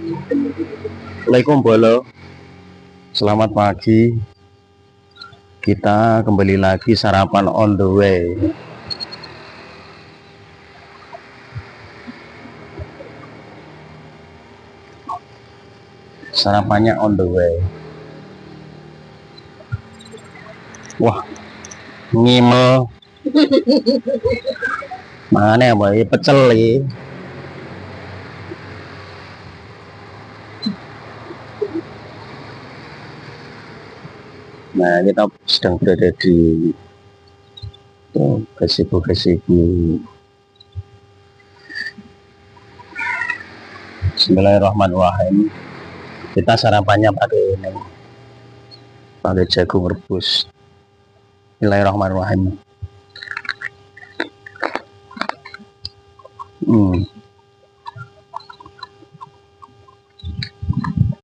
Assalamualaikum Bolo, selamat pagi. Kita kembali lagi sarapan on the way. Sarapannya on the way. Wah, ngimel. Mana ya boy, pecel nih. Nah, kita sedang berada di gazebo. Bismillahirrahmanirrahim. Kita sarapannya pakai jagung rebus. Bismillahirrahmanirrahim.